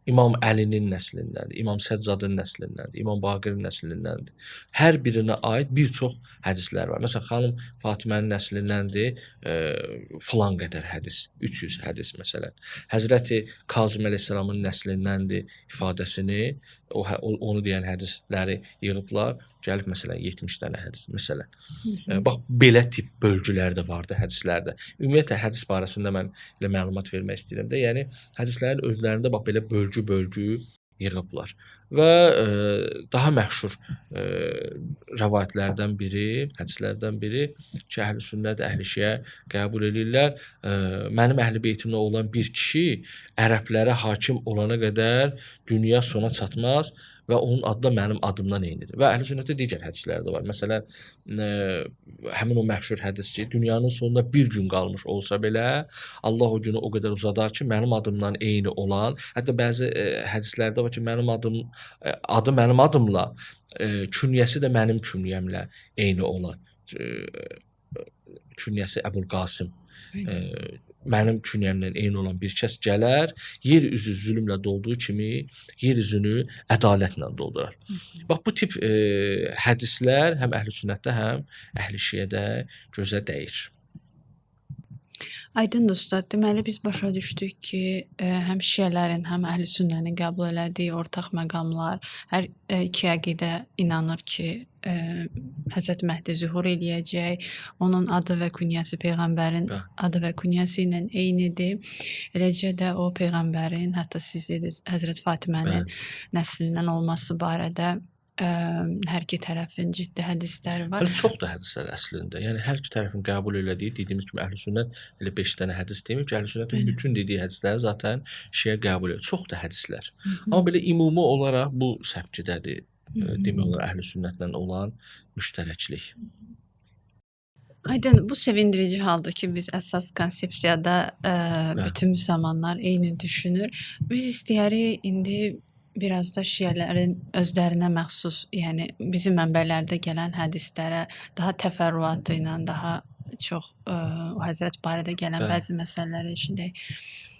İmam Əlinin nəslindəndir, İmam Səccadın nəslindəndir, İmam Baqirin nəslindəndir. Hər birinə aid bir çox hədislər var. Məsələn, xanım Fatimənin nəslindəndir filan qədər hədis, 300 hədis məsələn. Həzrəti Kazım əleyhissalamın nəslindəndir ifadəsini, onu deyən hədisləri yığıblar. Gəlib məsələn 70 dənə hədis məsələn. Bax, belə tip bölgülər də vardı hədislərdə. Ümumiyyətlə hədis barəsində mən elə məlumat vermək istəyirəm də. Yəni hədislərin özlərində bax belə bölgü yığıblar. Və daha məşhur rəvayətlərdən biri, hədislərdən biri ki, Əhl-i Sünnət, Əhl-i Şiə qəbul edirlər. Mənim Əhl-i Beytimdə olan bir kişi ərəblərə hakim olana qədər dünya sona çatmaz və onun adı da mənim adımdan eynidir. Və Əhl-i Sünnətdə digər hədislər də var. Məsələn, həmin o məşhur hədis ki, dünyanın sonuna bir gün qalmış olsa belə, Allah o günü o qədər uzadar ki, mənim adımdan eyni olan, hətta bəzi hədislərdə var ki, adı mənim adımla, künyəsi də mənim künyəmlə eyni olan, künyəsi Əbulqasım, mənim künyəmlə eyni olan bir kəs gələr, yer üzü zülmlə dolduğu kimi yer üzünü ədalətlə doldurar. Bax, bu tip hədislər həm Əhl-i Sünnətdə, həm Əhl-i Şiədə gözə dəyir.
Aydındır ustad. Deməli biz başa düşdük ki, həm şiələrin, həm Əhl-i Sünnənin qəbul elədiyi ortaq məqamlar, hər iki əqidə inanır ki, Həzrət Məhdi zühur eləyəcək, onun adı və künyəsi Peyğəmbərin adı və künyəsi ilə eynidir. Eləcə də o Peyğəmbərin, hətta siz dediniz, Həzrət Fatimənin nəslindən olması barədə hər iki tərəfin ciddi hədisləri var.
Çox da hədislər əslində. Yəni hər iki tərəfin qəbul elədiyi, dediyimiz kimi Əhl-i Sünnət elə 5 dənə hədis demir ki, Əhl-i Sünnətin bütün dediyi hədisləri zaten Şiə qəbul edir. Çox da hədislər. Amma belə ümumi olaraq bu səpkidədir. Demək olar Əhl-i Sünnətlə olan müştərəklik.
Aydın, bu sevindirici haldır ki, biz əsas konsepsiyada bütün müsəlmanlar eyni düşünür. Biz istəyərik indi biraz da şiələrin özlərinə məxsus, yəni bizim mənbələrdə gələn hədislərə daha təfərrüatı ilə, daha çox o Həzrət barədə gələn bəzi məsələləri eşidək.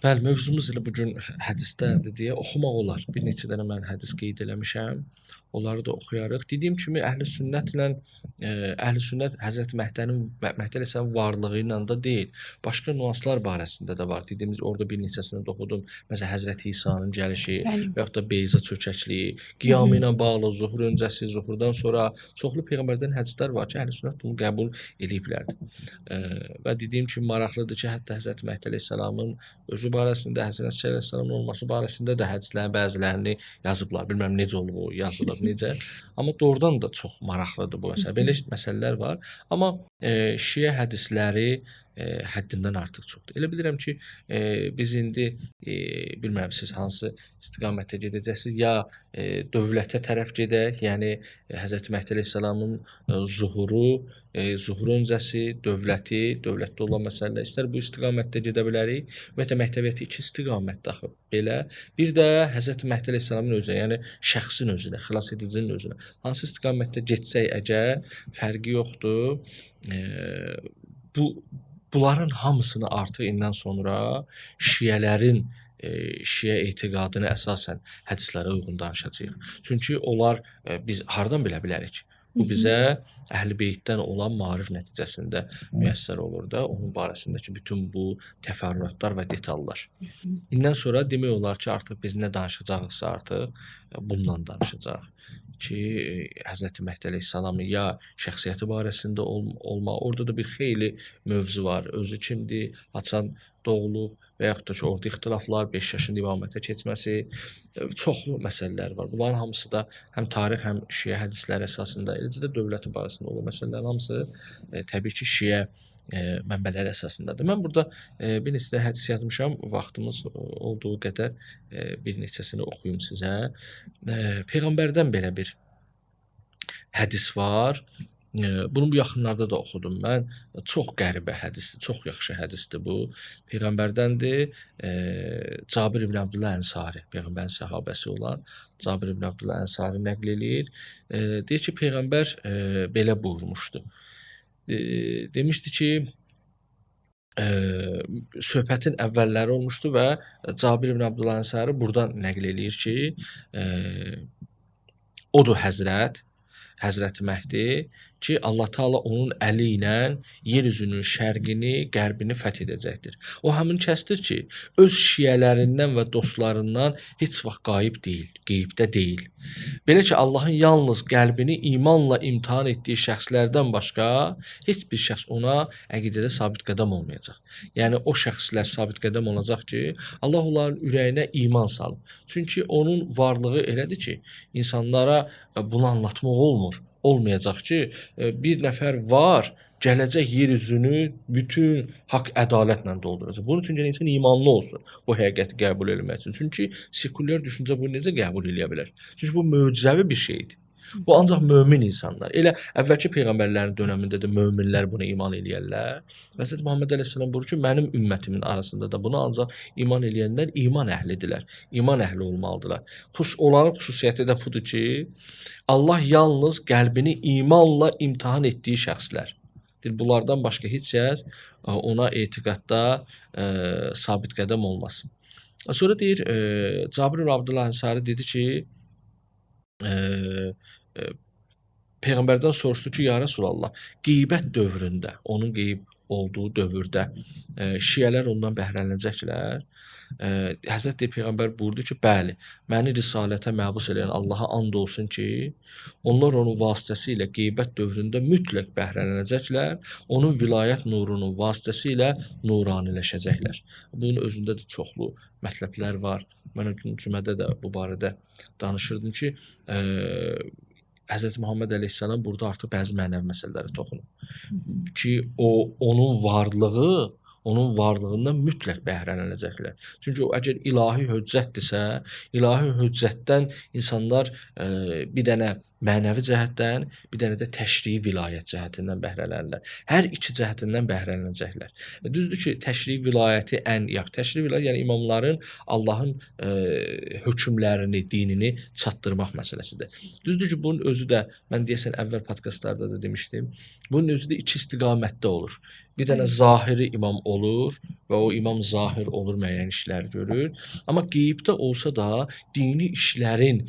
Bəli, mövzumuz elə bu gün hədislərdir deyə oxumaq olar. Bir neçə dənə mən hədis qeyd eləmişəm. Onları da oxuyarıq. Dediyim kimi Əhlüsünnət Həzrət Məhdi əleyhissalamın varlığı ilə də deyil, başqa nüanslar barəsində də var. Dediyimiz orada bir neçəsini də oxudum. Məsələn, Həzrət İsa'nın gəlişi
Bəli.
və yaxud da Beyza çökəkliyi, qiyamı ilə bağlı, zuhur öncəsi, zuhurdan sonra çoxlu peyğəmbərdən hədislər var ki, Əhlüsünnət bunu qəbul eləyiblər. Və dediyim kimi maraqlıdır ki, hətta Həzrət Məhdi əleyhissalamın özü barəsində, Həsən Əsgər əleyhissalamın olması barəsində də hədislərin bəzilərini yazıblar. Bilmirəm necə olub o, yazılıb necə. Amma doğrudan da çox maraqlıdır bu məsələ. Belə məsələlər var. Amma şiə hədisləri həddindən artıq çoxdur. Elə bilirəm ki, biz indi bilmirəm siz hansı istiqamətdə gedəcəksiniz, ya dövlətə tərəf gedək, yəni Həzrət Məhdi əleyhissalamın zuhuru, zuhur öncəsi, dövlətdə olan məsələlər, istər bu istiqamətdə gedə bilərik. Ümumiyyətlə məktəbiyyəti iki istiqamətdə axı belə. Bir də Həzrət Məhdi əleyhissalamın özünə, yəni şəxsin özünə, xilas edicinin özünə. Hansı istiqamətdə getsək əgər fərqi yoxdur. Bunların hamısını artıq indən sonra şiələrin şiə etiqadına əsasən hədislərə uyğun danışacağıq. Çünki onlar biz hardan bilə bilərik? Bu bizə Əhl-i Beytdən olan maarif nəticəsində müyəssər olur da, onun barəsindəki bütün bu təfərrüatlar və detallar. İndən sonra demək olar ki, artıq biz nə danışacağıqsa artıq bundan danışacağıq. Ki, Həzrəti Məhdi əleyhissalamın ya şəxsiyyəti barəsində olma, orada da bir xeyli mövzu var. Özü kimdir, haçan doğulub və yaxud da ki, orada ixtilaflar, 5 yaşında imamətə keçməsi, çoxlu məsələlər var. Bunların hamısı da həm tarix, həm şiə hədisləri əsasında, eləcə də dövləti barəsində olan məsələlərin hamısı təbii ki, şiə mənbələri əsasındadır. Mən burada bir neçə də hədis yazmışam, vaxtımız olduğu qədər bir neçəsini oxuyum sizə. Peyğəmbərdən belə bir hədis var. Bunu bu yaxınlarda da oxudum mən. Çox qəribə hədisdir, çox yaxşı hədisdir bu. Peyğəmbərdəndir. Cabir ibn Abdullah Ənsari, Peyğəmbərin səhabəsi olan Cabir ibn Abdullah Ənsari nəql eləyir. Deyir ki, Peyğəmbər belə buyurmuşdu. Demişdi ki, söhbətin əvvəlləri olmuşdu və Cabir ibn Abdullah Ənsari buradan nəql eləyir ki, odur Həzrəti Məhdi ki, Allah Taala onun əli ilə yer üzünün şərqini, qərbini fəth edəcəkdir. O həmin kəsdir ki, öz şiələrindən və dostlarından heç vaxt qeybdə deyil. Belə ki, Allahın yalnız qəlbini imanla imtahan etdiyi şəxslərdən başqa heç bir şəxs ona əqidədə sabit qədəm olmayacaq. Yəni, o şəxslər sabit qədəm olacaq ki, Allah onların ürəyinə iman salıb. Çünki onun varlığı elədir ki, insanlara bunu anlatmaq olmayacaq ki, bir nəfər var, gələcək yer üzünü bütün haqq ədalətlə dolduracaq. Bunun üçün insan imanlı olsun bu həqiqəti qəbul etmək üçün. Çünki sekulyar düşüncə bunu necə qəbul edə bilər? Çünki bu möcüzəvi bir şeydir. Bu ancaq mömin insanlar. Elə əvvəlki peyğəmbərlərin dönəmində də möminlər buna iman eləyərlər. Həzrət Muhammed əleyhissalam buyurur ki, mənim ümmətimin arasında da buna ancaq iman eləyənlər iman əhlidirlər. İman əhli olmalıdırlar. Onların xüsusiyyəti də budur ki, Allah yalnız qəlbini imanla imtahan etdiyi şəxslər. Bunlardan başqa heç kəs ona etiqadda sabit qədəm olmasın. Sonra deyir, Cabir ibn Abdullah Ənsari dedi ki, Peyğəmbərdən soruşdu ki, ya Rasulallah, qeybət dövründə, onun qeyb olduğu dövrdə şiələr ondan bəhrələnəcəklər. Həzrət Peyğəmbər buyurdu ki, bəli, məni risalətə məbus eləyən Allaha and olsun ki, onlar onun vasitəsilə qeybət dövründə mütləq bəhrələnəcəklər, onun vilayət nurunun vasitəsilə nuraniləşəcəklər. Bunun özündə də çoxlu mətləblər var. Mən o gün cümədə də bu barədə danışırdım ki, Həzrət Muhammed əleyhissalam burada artıq bəzi mənəvi məsələlərə toxunub. Ki, onun varlığından mütləq bəhrələnəcəklər. Çünki o əgər ilahi höccətdirsə, ilahi höccətdən insanlar bir dənə mənəvi cəhətdən, bir dənə də təşrii vilayət cəhətindən bəhrələnirlər. Hər iki cəhətindən bəhrələnəcəklər. Düzdür ki, təşrii vilayəti ən yaxşı. Təşrii vilayəti, yəni imamların Allahın hökmlərini, dinini çatdırmaq məsələsidir. Düzdür ki, bunun özü də, mən deyəsən əvvəl podkastlarda da demişdim, bunun özü də iki istiqamətdə olur. Bir dənə zahiri imam olur və o imam zahir olur, müəyyən işlər görür. Amma qeybdə olsa da dini işlərin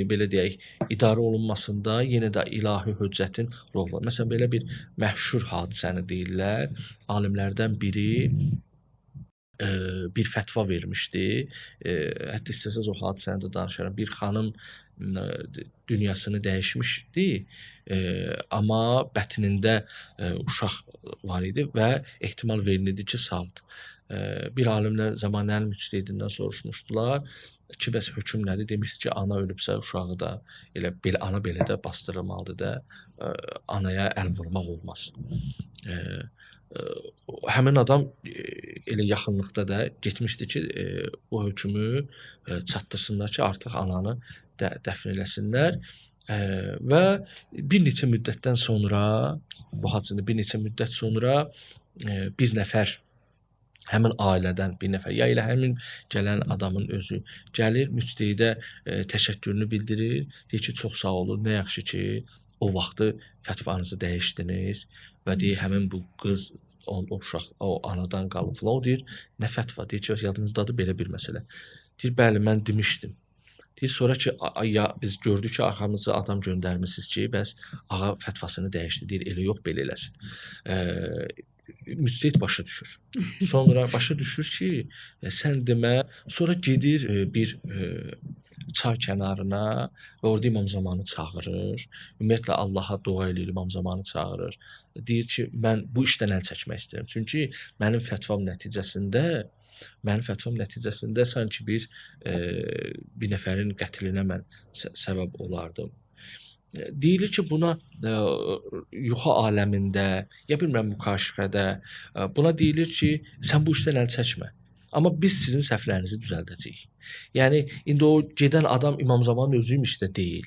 belə deyək, idarə olunmasında yenə də ilahi höccətin rolu var. Məsələn, belə bir məşhur hadisəni deyirlər. Alimlərdən biri bir fətva vermişdi. Hətta istəsəz o hadisəni də danışaram. Bir xanım dünyasını dəyişmişdi, amma bətnində uşaq var idi və ehtimal verilirdi ki, sağdır. Bir alimlər zamanənin müctəhidindən soruşmuşdular ki, bəs hökm nədir? Demişdi ki, ana ölübsə uşağı da elə belə ana belə də bastırılmalıdır da, anaya əl vurmaq olmaz. Həmin adam elə yaxınlıqda da getmişdi ki, o hökmü çatdırsınlar ki, artıq ananı dəfn eləsinlər və bir neçə müddətdən sonra, bu hadisədə bir neçə müddət sonra bir nəfər həmin ailədən bir nəfər, ya elə həmin gələn adamın özü gəlir, müctehidə təşəkkürünü bildirir, deyir ki, çox sağ olun, nə yaxşı ki, o vaxtı fətvanızı dəyişdiniz və deyir, həmin bu qız, o uşaq, o anadan qalıb falan, o deyir, nə fətva, deyir ki, yadınızdadır belə bir məsələ. Deyir, bəli, mən demişdim. Deyir, sonra ki, biz gördük ki, arxamızda adam göndərmişsiniz ki, bəs ağa fətvasını dəyişdi, deyir, elə yox, belə eləsin. Müctehid başa düşür. Sonra başa düşür ki, sən demə, sonra gedir bir çay kənarına və orada İmam Zamanı çağırır. Ümumiyyətlə Allaha dua eləyir, İmam Zamanı çağırır. Deyir ki, mən bu işdən əl çəkmək istəyirəm. Çünki mənim fətvam nəticəsində sanki bir nəfərin qətlinə mən səbəb olardım. Deyilir ki, buna yuxu aləmində, ya bilmirəm mükaşifədə, buna deyilir ki, sən bu işdən əl çəkmə. Amma biz sizin səhvlərinizi düzəldəcəyik. Yəni, indi o gedən adam İmam Zamanın özüymiş də deyil.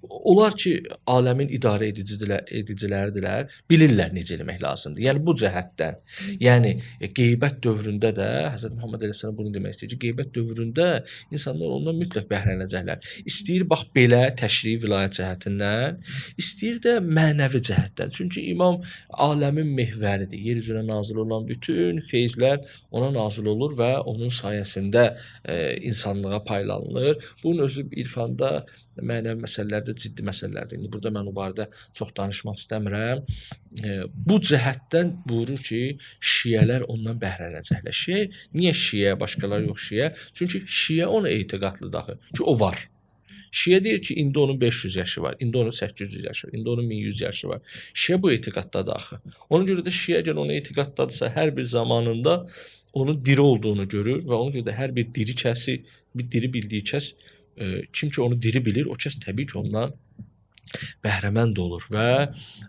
Onlar ki, aləmin idarə ediciləridirlər, bilirlər necə eləmək lazımdır. Yəni, bu cəhətdən. Yəni, qeybət dövründə də, Həzrət Muhammed Əleyhisselam bunu demək istəyir ki, qeybət dövründə insanlar ondan mütləq bəhrələnəcəklər. İstəyir, bax, belə təşrihi vilayət cəhətindən, istəyir də mənəvi cəhətdən. Çünki imam aləmin mehvəridir. Yer üzünə nazil olan bütün feyzlər ona nazil olur və onun sayəsində insanlığa paylanılır. Bunun özü irfanda, mənəvi məsələlərdə ciddi məsələlərdir. İndi burada mən o barədə çox danışmaq istəmirəm. Bu cəhətdən buyurur ki, şiyələr ondan bəhrələnəcəklər. Şiyə, niyə şiyə, başqaları yox şiyə? Çünki şiyə ona etiqadlı daxı ki, o var. Şiyə deyir ki, indi onun 500 yaşı var, indi onun 800 yaşı var, indi onun 1100 yaşı var. Şiyə bu etiqaddadır axı. Ona görə də şiyə əgər ona etiqaddadırsa, hər bir zamanında onun diri olduğunu görür və ona görə də hər bir diri kəsi, bir diri bildiyi kəs, kim ki onu diri bilir, o kəs təbii ki ondan bəhrəmənd olur və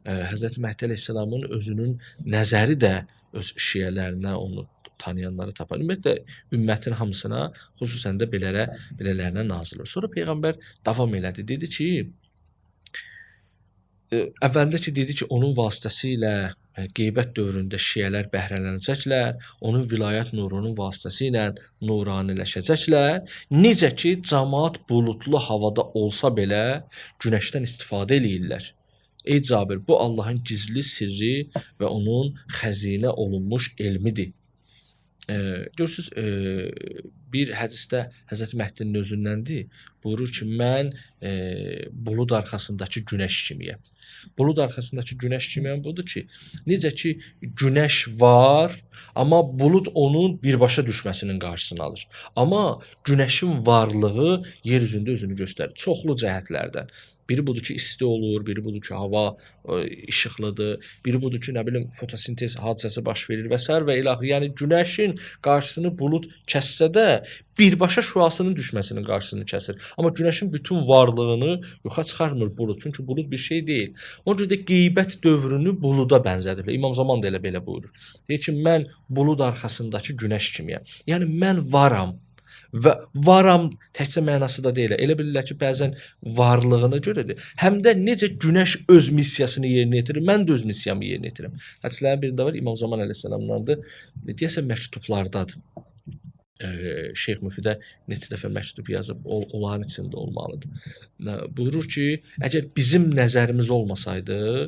Həzrət Məhdi Əleyhisselamın özünün nəzəri də öz şiyələrinə onu tanıyanları tapar. Ümumiyyətlə, ümmətin hamısına, xüsusən də belələrinə nazil olur. Sonra Peyğəmbər davam elədi, dedi ki, əvvəlində ki, dedi ki, onun vasitəsilə qeybət dövründə şiyələr bəhrələnəcəklər, onun vilayət nurunun vasitəsilə nuraniləşəcəklər. Necə ki, cəmaat buludlu havada olsa belə günəşdən istifadə eləyirlər. Ey Cabir, bu Allahın gizli sirri və onun xəzinə olunmuş elmidir. Görürsünüz, bir hədisdə Həzrət Məhdinin özündəndir. Buyurur ki, mən bulud arxasındakı günəş kimiyəm. Bulud arxasındakı günəş kimiyəm budur ki, necə ki, günəş var, amma bulud onun birbaşa düşməsinin qarşısını alır. Amma günəşin varlığı yer üzündə özünü göstərir. Çoxlu cəhətlərdən. Biri budur ki, isti olur, biri budur ki, hava işıqlıdır, biri budur ki, nə bilim, fotosintez hadisəsi baş verir və s. və ilahi. Yəni, günəşin qarşısını bulud kəssə də, birbaşa şüasının düşməsinin qarşısını kəsir. Amma günəşin bütün varlığını yoxa çıxarmır bulud. Çünki bulud bir şey deyil. Ona görə də qeybət dövrünü buluda bənzədir. İmam Zaman da elə buyurur. Deyir ki, mən bulud arxasındakı günəş kimiyəm. Yəni, mən varam. Və varam təkcə mənası da deyil. Elə bilirlər ki, bəzən varlığına görədir. Həm də necə günəş öz missiyasını yerinə yetirir, mən də öz missiyamı yerinə yetirim. Hədislərin birində var, İmam Zaman əleyhissalamdandır. Deyəsən məktublardadır. Şeyx Müfidə neçə dəfə məktub yazıb, onların içində olmalıdır. Buyurur ki, əgər bizim nəzərimiz olmasaydı,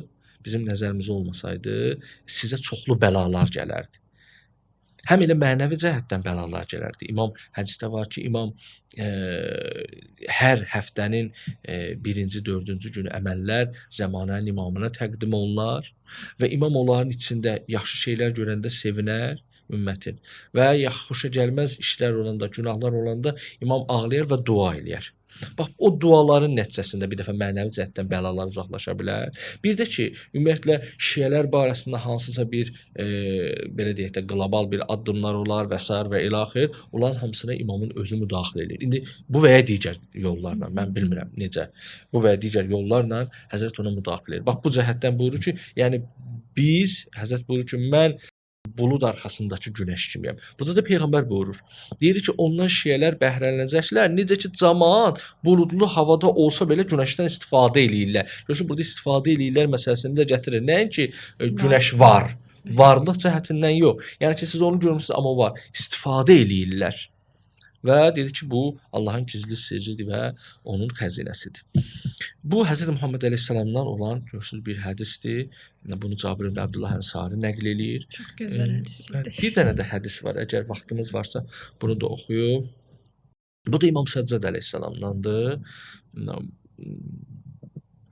sizə çoxlu bəlalar gələrdi. həm elə mənəvi cəhətdən bəlalar gələrdi. İmam hədisdə var ki, imam hər həftənin 1-ci, 4-cü günü əməllər zəmanənin imamına təqdim olunar və imam onların içində yaxşı şeylər görəndə sevinər ümmətin və xoşagəlməz işlər olanda, günahlar olanda imam ağlayar və dua eləyər. Bax, o duaların nəticəsində bir dəfə mənəvi cəhətdən bəlalar uzaqlaşa bilər. Bir də ki, ümumiyyətlə şiələr barəsində hansısa bir belə deyək də qlobal bir addımlar olar və s. və ilaxır, onların hamısına imamın özü müdaxilə edir. İndi bu və ya digər yollarla, mən bilmirəm necə, bu və ya digər yollarla Həzrət ona müdaxilə edir. Bax, bu cəhətdən buyurur ki, yəni biz, Həzrət buyurur ki, mən bulud arxasındakı günəş kimiyəm. Burada da Peyğəmbər buyurur. Deyir ki, ondan şiələr bəhrələnəcəklər. Necə ki, camaat buludlu havada olsa belə günəşdən istifadə eləyirlər. Görürsən, burada istifadə eləyirlər məsələsini də gətirir. Nəinki günəş var. Varlıq cəhətindən yox. Yəni ki, siz onu görmüsünüz, amma var. İstifadə eləyirlər. Və dedi ki, bu Allahın gizli sirridir və onun xəzinəsidir. Bu Hz. Muhammed əleyhissalamdan olan görürsünüz bir hədisdir. Bunu Cabir ibn Abdullah Ənsari nəql eləyir.
Çox gözəl hədisdir.
Bir dənə də hədis var. Əgər vaxtımız varsa bunu da oxuyum. Bu da İmam Səccad əleyhissalamdandır.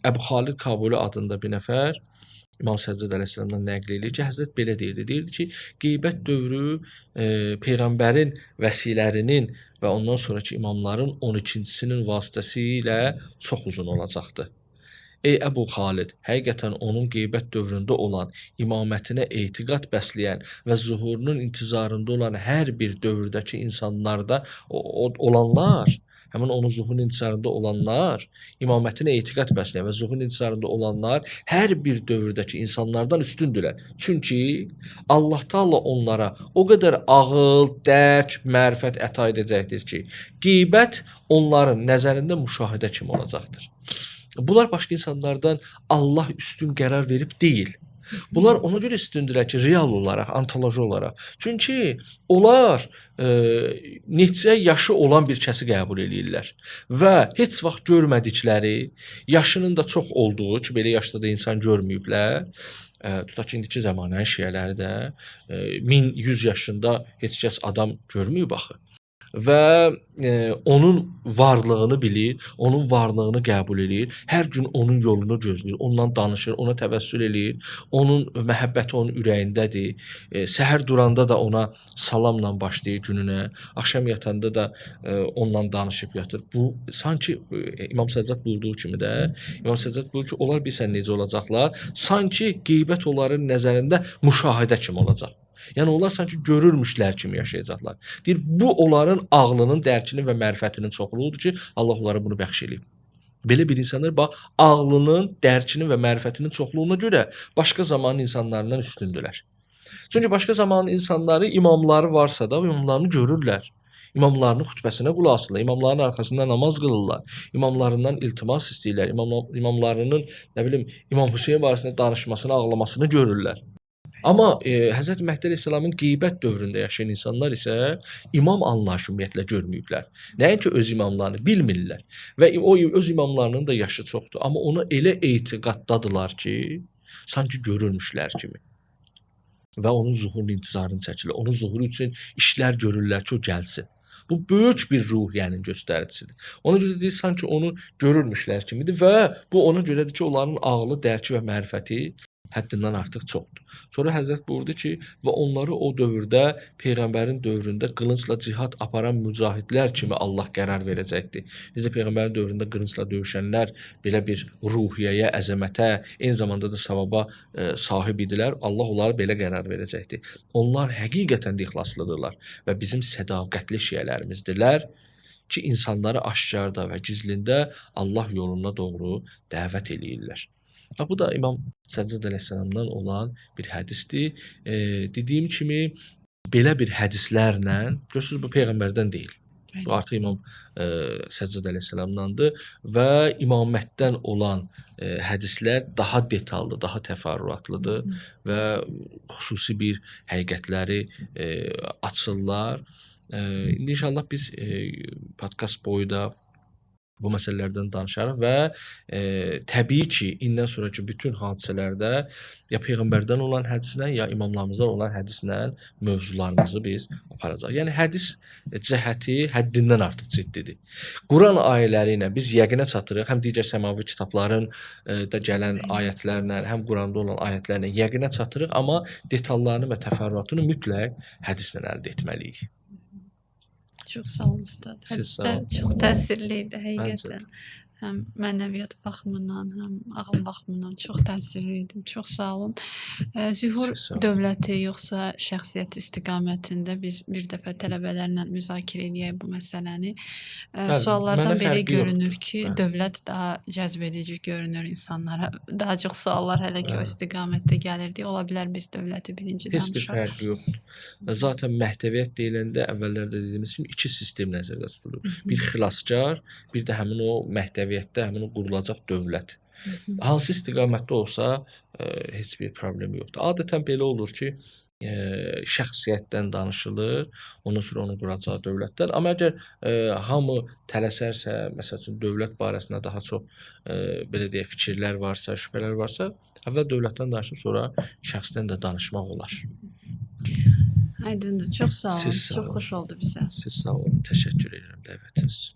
Əbu Xalid Kabuli adında bir nəfər İmam Səccad əleyhissalamdan nəql eləyir ki, Həzrət belə deyirdi. Deyirdi ki, qeybət dövrü Peyğəmbərin vəsilərinin və ondan sonraki imamların 12-cisinin vasitəsilə çox uzun olacaqdır. Ey Əbu Xalid, həqiqətən onun qeybət dövründə olan, imamətinə etiqad bəsləyən və zuhurunun intizarında olan hər bir dövrdəki insanlarda olanlar, həmin onun zuhurun intizarında olanlar, imamətinə etiqad bəsləyən və zuhurun intizarında olanlar hər bir dövrdəki insanlardan üstündürlər. Çünki Allah Taala onlara o qədər ağıl, dərk, mərifət əta edəcəkdir ki, qeybət onların nəzərində müşahidə kimi olacaqdır. Bunlar başqa insanlardan Allah üstün qərar verib deyil. Bunlar ona görə üstündürlər ki, real olaraq, ontoloji olaraq. Çünki onlar neçə yaşı olan bir kəsi qəbul eləyirlər və heç vaxt görmədikləri, yaşının da çox olduğu ki, belə yaşda da insan görməyiblər. Tutaq ki, indiki zəmanənin şiələri də 1100 yaşında heç kəs adam görməyib axı. Və onun varlığını bilir, onun varlığını qəbul edir, hər gün onun yolunu gözləyir, ondan danışır, ona təvəssül eləyir, onun məhəbbəti onun ürəyindədir, səhər duranda da ona salamla başlayır gününə, axşam yatanda da onunla danışıb yatır. Bu, sanki İmam Səccad buyurduğu kimi də, İmam Səccad buyurur ki, onlar bilsən necə olacaqlar, sanki qeybət onların nəzərində müşahidə kimi olacaq. Yəni onlar sanki görürmüşlər kimi yaşayacaqlar. Deyir, bu onların ağlının, dərkinin və mərifətinin çoxluğudur ki, Allah onlara bunu bəxş eləyib. Belə bir insanlar bax, ağlının, dərkinin və mərifətinin çoxluğuna görə başqa zamanın insanlarından üstündürlər. Çünki başqa zamanın insanları imamları varsa da imamlarını görürlər. İmamlarının xutbəsinə qulaq asırlar, imamların arxasında namaz qılırlar, imamlarından iltimas istəyirlər, imamlarının, nə bilim, İmam Hüseyn barəsində danışmasını, ağlamasını görürlər. Amma Həzrət Məhdi əleyhissalamın qeybət dövründə yaşayan insanlar isə imam anlayışı ümumiyyətlə görməyiblər. Nəinki öz imamlarını bilmirlər və o öz imamlarının da yaşı çoxdur. Amma ona elə etiqaddadırlar ki, sanki görürmüşlər kimi. Və onun zuhurunun intizarını çəkilir. Onun zuhuru üçün işlər görürlər ki, o gəlsin. Bu böyük bir ruhiyyənin göstəricisidir. Ona görə deyir, sanki onu görürmüşlər kimidir və bu ona görədir ki, onların ağlı, dərki və mərifəti həddindən artıq çoxdur. Sonra Həzrət buyurdu ki, və onları o dövrdə, Peyğəmbərin dövründə qılıncla cihad aparan mücahidlər kimi Allah qərar verəcəkdir. Necə Peyğəmbərin dövründə qılıncla döyüşənlər belə bir ruhiyyəyə, əzəmətə, eyni zamanda da savaba sahib idilər. Allah onlara belə qərar verəcəkdir. Onlar həqiqətən də ixlaslıdırlar və bizim sədaqətli şiələrimizdilər ki, insanları aşkarda və gizlində Allah yoluna doğru dəvət eləyirlər. Bu da İmam Səccad əleyhissalamdan olan bir hədisdir. Dediyim kimi, belə bir hədislərlə, görürsünüz, bu Peyğəmbərdən deyil. Bu artıq İmam Səccad əleyhissalamdandır və imamətdən olan hədislər daha detallı, daha təfərrüatlıdır və xüsusi bir həqiqətləri açırlar. İndi inşallah biz podkast boyu da Bu məsələlərdən danışarıq və təbii ki, indən sonrakı bütün hadisələrdə ya peyğəmbərdən olan hədislə, ya imamlarımızdan olan hədislə mövzularımızı biz aparacağıq. Yəni hədis cəhəti həddindən artıq ciddidir. Quran ayələri ilə biz yəqinə çatırıq, həm digər səmavi kitabların da gələn ayətlərlə, həm Quranda olan ayətlərlə yəqinə çatırıq, amma detallarını və təfərrüatını mütləq hədislə əldə etməliyik.
Çox sağ olun ustad.
Siz sağ
Hədislər
olun.
çox təsirli idi
Məncə
həqiqətən. Həm mənəviyyat baxımından, həm ağıl baxımından çox təsirli idi. Çox sağ olun. Zühur
Siz sağ olun.
dövləti yoxsa şəxsiyyət istiqamətində biz bir dəfə tələbələrlə müzakirə edək bu məsələni.
Bəli,
Suallardan
mənə
belə
fərqi
görünür
yoxdur.
ki,
Bəli.
dövlət daha cəzbedici görünür insanlara. Daha çox suallar hələ ki o
Bəli.
istiqamətdə gəlirdi. Ola bilər biz dövləti birinci
Heç bir
danışaq.
fərqi yoxdur. Zaten məhdəviyyət deyiləndə əvvəllərdə dediyimiz kimi iki sistem nəzərdə tutulur. Bir xilaskar, bir də həmin o məhdəviyyətdə həmin o qurulacaq dövlət. Hansı istiqamətdə olsa heç bir problem yoxdur. Adətən belə olur ki, şəxsiyyətdən danışılır, ondan sonra onu quracağı dövlətdən. Amma əgər hamı tələsərsə, məsəl üçün dövlət barəsində daha çox belə deyək fikirlər varsa, şübhələr varsa, əvvəl dövlətdən danışıb sonra şəxsdən də danışmaq olar.
Aydındır. Çox sağ olun.
Siz sağ
Çox
olun.
xoş oldu bizə.
Siz sağ olun. Təşəkkür edirəm dəvətiniz üçün.